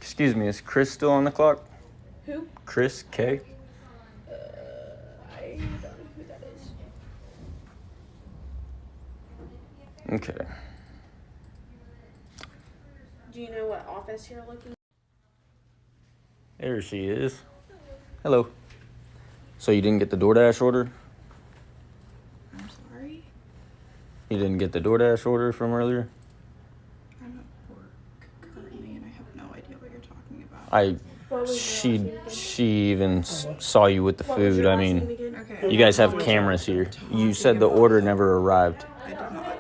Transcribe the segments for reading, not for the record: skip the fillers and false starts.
Excuse me, is Chris still on the clock? Who? Chris K? I don't know who that is. Okay. Do you know what office you're looking? There she is. Hello. So you didn't get the DoorDash order? I'm sorry. You didn't get the DoorDash order from earlier? I'm at work currently, and I have no idea what you're talking about. She even saw you with the food. I mean, Okay. you guys have cameras here. You said the order never arrived. I did not.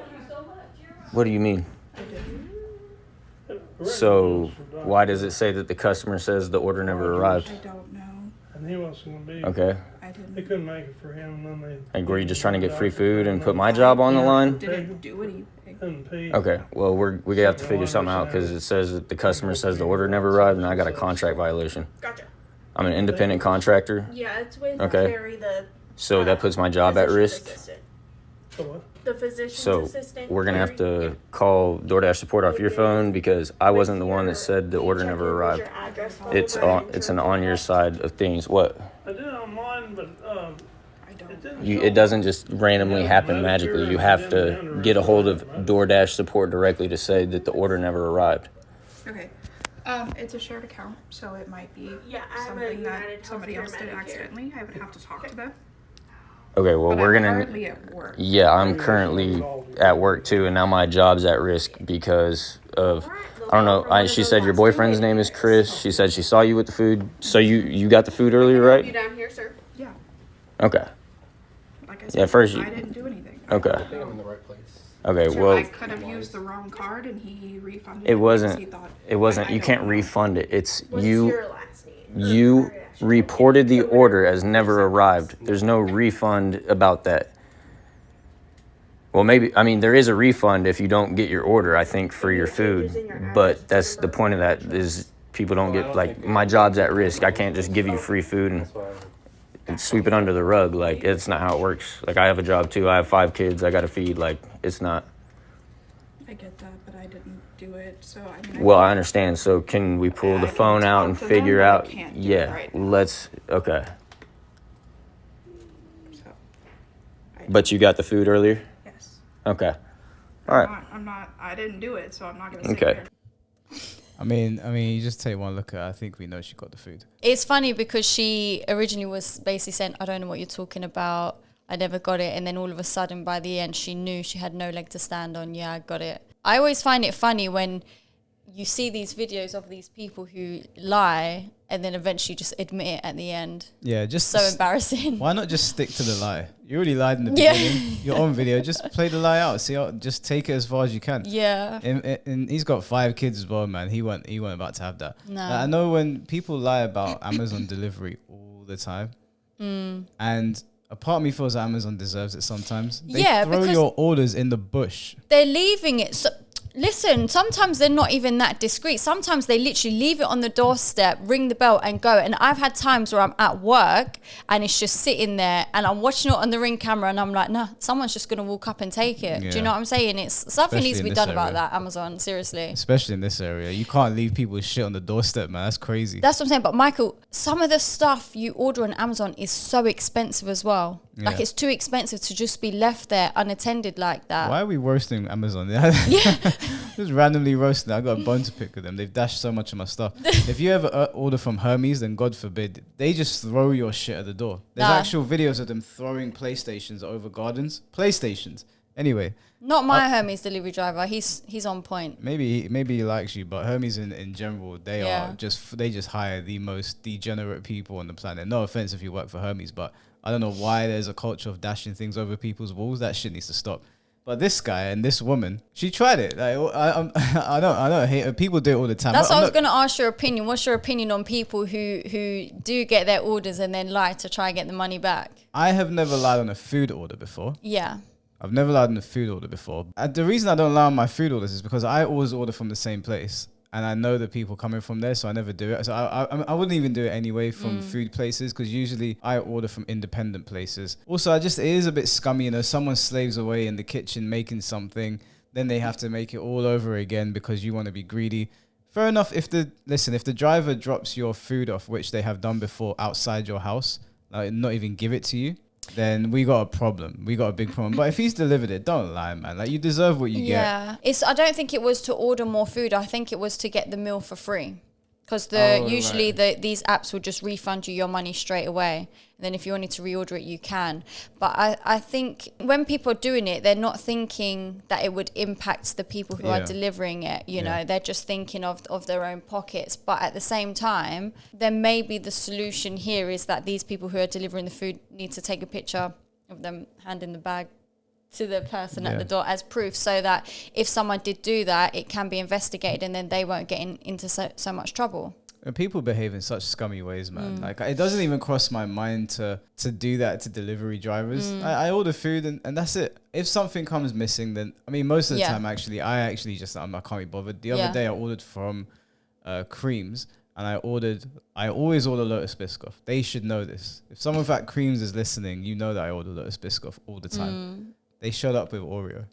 What do you mean? I didn't. So why does it say that the customer says the order never arrived? I don't know. And he wasn't gonna be. Okay. I They didn't. couldn't make it for him, and then they. Like, were you just trying to get free food and put my job on the line? Didn't do anything. Couldn't pay. Okay, well, we have to figure something out because it says that the customer says the order never arrived and I got a contract violation. Gotcha. I'm an independent contractor, Yeah, it's with Okay. Carrie, the so that puts my job at physician's risk. assistant. So what? The physician's So assistant. we're gonna have Carrie. to call DoorDash support off your phone because I wasn't the one that said the order Check never in with arrived. your address It's folder on an on your side of things. What? I did it online, but I don't. it didn't. It show. doesn't just randomly happen magically. You have to get a hold of DoorDash support directly to say that the order never arrived. Okay. It's a shared account, so it might be Yeah, I have a something that United somebody Healthcare else did Medicare. accidentally. I would have to talk to them. Okay, well, But we're I'm gonna. currently at work. Yeah, I'm currently at work too, and now my job's at risk because of. I don't know. She said your boyfriend's name is Chris. She said she saw you with the food. So you got the food earlier, You right? down here, sir? Yeah. Okay. Like I Yeah, said, first I you- didn't do anything. Okay. I think I'm in the right place. Okay. So Well, I could have used the wrong card, and he refunded it because wasn't. he thought- It wasn't. I You don't can't know. refund it. It's What's you. your last name? You reported the order as never arrived. There's no refund about that. Well, maybe, I mean, there is a refund if you don't get your order, I think, for your food. But that's the point of that is people don't get, like, my job's at risk. I can't just give you free food and sweep it under the rug. Like, it's not how it works. Like, I have a job too. I have 5 kids I got to feed. Like, it's not. I get that, but I didn't do it. So I mean. Well, I understand. So can we pull I the can phone out talk and to them, figure but I out? can't do it Yeah, right now. let's, okay. So, But you got the food earlier? yes. Okay. All right. I'm not. I didn't do it, so I'm not gonna say. Okay. I mean, you just take one look at her. I think we know she got the food. It's funny because she originally was basically saying, I don't know what you're talking about. I never got it. And then all of a sudden, by the end, she knew she had no leg to stand on. Yeah, I got it. I always find it funny when you see these videos of these people who lie and then eventually just admit it at the end. Yeah, just So embarrassing. why not just stick to the lie? You already lied in the Yeah. beginning. You're on video. Just play the lie out. See, just take it as far as you can. Yeah. And he's got 5 kids as well, man. He weren't about to have that. No. I know when people lie about Amazon delivery all the time, and a part of me feels that Amazon deserves it sometimes. They Yeah, throw because- your orders in the bush. They're leaving it. So, listen, sometimes they're not even that discreet. Sometimes they literally leave it on the doorstep, ring the bell and go. And I've had times where I'm at work and it's just sitting there and I'm watching it on the Ring camera and I'm like, nah, someone's just going to walk up and take it. Do Yeah. you know what I'm saying? It's something Especially needs to be in done this about area. that, Amazon. Seriously. Especially in this area. You can't leave people's shit on the doorstep, man. That's crazy. That's what I'm saying. But Michael, some of the stuff you order on Amazon is so expensive as well. Like Yeah. it's too expensive to just be left there unattended like that. Why are we roasting Amazon? Just randomly roasting. I got a bone to pick with them. They've dashed so much of my stuff. If you ever order from Hermes, then God forbid, they just throw your shit at the door. There's Nah. actual videos of them throwing PlayStations over gardens. PlayStations. Anyway, Not my Hermes delivery driver. He's on point. maybe he likes you, but Hermes in general, they Yeah. are they just hire the most degenerate people on the planet. No offense if you work for Hermes, but I don't know why there's a culture of dashing things over people's walls. That shit needs to stop. But this guy and this woman, she tried it. Like I know. People do it all the time. That's I'm what I was not- going to ask your opinion. What's your opinion on people who do get their orders and then lie to try and get the money back? I have never lied on a food order before. Yeah. I've never lied on a food order before. The reason I don't lie on my food orders is because I always order from the same place. And I know the people coming from there, so I never do it. So I wouldn't even do it anyway from food places because usually I order from independent places. Also, it is a bit scummy, you know, someone slaves away in the kitchen making something, then they have to make it all over again because you want to be greedy. Fair enough. If the driver drops your food off, which they have done before, outside your house, like not even give it to you, then we got a problem. We got a big problem. But if he's delivered it, don't lie, man. Like, you deserve what you get. Yeah. I don't think it was to order more food. I think it was to get the meal for free. Because usually these apps will just refund you your money straight away. And then if you wanted to reorder it, you can. But I think when people are doing it, they're not thinking that it would impact the people who are delivering it. You know, they're just thinking of their own pockets. But at the same time, then maybe the solution here is that these people who are delivering the food need to take a picture of them handing the bag to the person at the door as proof, so that if someone did do that, it can be investigated and then they won't get into so much trouble. And people behave in such scummy ways, man. Like, it doesn't even cross my mind to do that to delivery drivers. I order food and that's it. If something comes missing, then, I mean, most of the time, actually, I can't be bothered. The other day I ordered from Creams, and I always order Lotus Biscoff. They should know this. If someone at Creams is listening, you know that I order Lotus Biscoff all the time. They showed up with Oreo.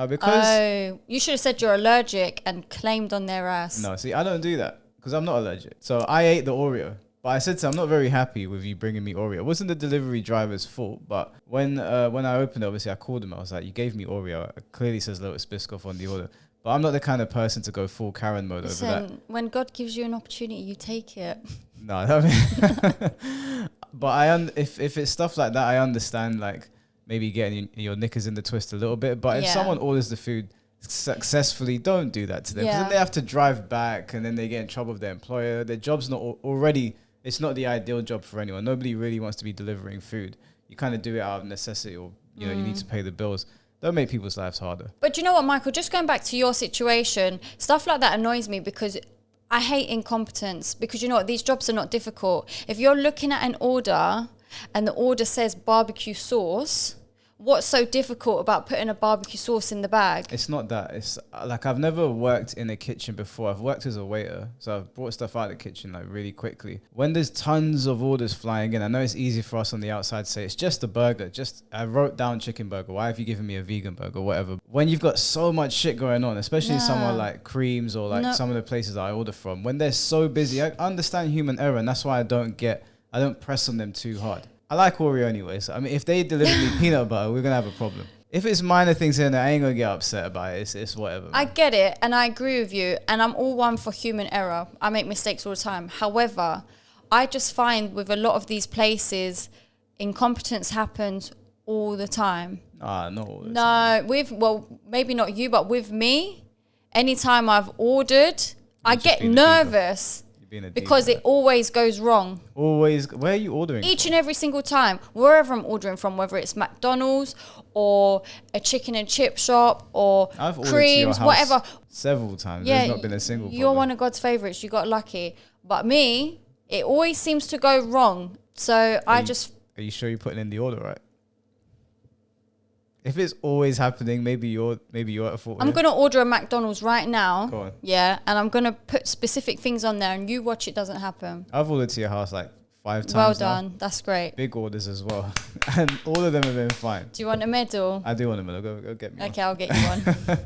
Because you should have said you're allergic and claimed on their ass. No, see, I don't do that because I'm not allergic. So I ate the Oreo. But I said to him, I'm not very happy with you bringing me Oreo. It wasn't the delivery driver's fault. But when I opened it, obviously I called him. I was like, you gave me Oreo. It clearly says Lotus Biscoff on the order. But I'm not the kind of person to go full Karen mode over that. When God gives you an opportunity, you take it. No, I mean, but if it's stuff like that, I understand, like, maybe getting your knickers in the twist a little bit. But if someone orders the food successfully, don't do that to them. Because then they have to drive back and then they get in trouble with their employer. Their job's not already, it's not the ideal job for anyone. Nobody really wants to be delivering food. You kind of do it out of necessity, or, you know, you need to pay the bills. Don't make people's lives harder. But you know what, Michael, just going back to your situation, stuff like that annoys me because I hate incompetence. Because you know what, these jobs are not difficult. If you're looking at an order and the order says barbecue sauce, what's so difficult about putting a barbecue sauce in the bag? It's not that. It's like, I've never worked in a kitchen before. I've worked as a waiter, so I've brought stuff out of the kitchen like really quickly. When there's tons of orders flying in, I know it's easy for us on the outside to say it's just a burger. I wrote down chicken burger. Why have you given me a vegan burger? Whatever. When you've got so much shit going on, especially somewhere like Creams or like some of the places that I order from, when they're so busy, I understand human error, and that's why I don't press on them too hard. I like Oreo anyway, so I mean, if they deliver me peanut butter, we're gonna have a problem. If it's minor things in there, I ain't gonna get upset about it. It's whatever, man. I get it, and I agree with you, and I'm all one for human error. I make mistakes all the time. However, I just find with a lot of these places, incompetence happens all the time. Not all the time. Maybe not you, but with me, anytime I've ordered, I get nervous. Because it always goes wrong. Always. Where are you ordering? Each and every single time, wherever I'm ordering from, whether it's McDonald's or a chicken and chip shop or Creams, whatever. Several times. There's not been a single problem. You're one of God's favorites. You got lucky. But me, it always seems to go wrong. So Are you sure you're putting in the order right? If it's always happening, maybe you're at fault. I'm gonna order a McDonald's right now. Go on. Yeah, and I'm gonna put specific things on there, and you watch it doesn't happen. I've ordered to your house like 5 times. Well done. That's great. Big orders as well, and all of them have been fine. Do you want a medal? I do want a medal. Go get me. Okay, I'll get you one.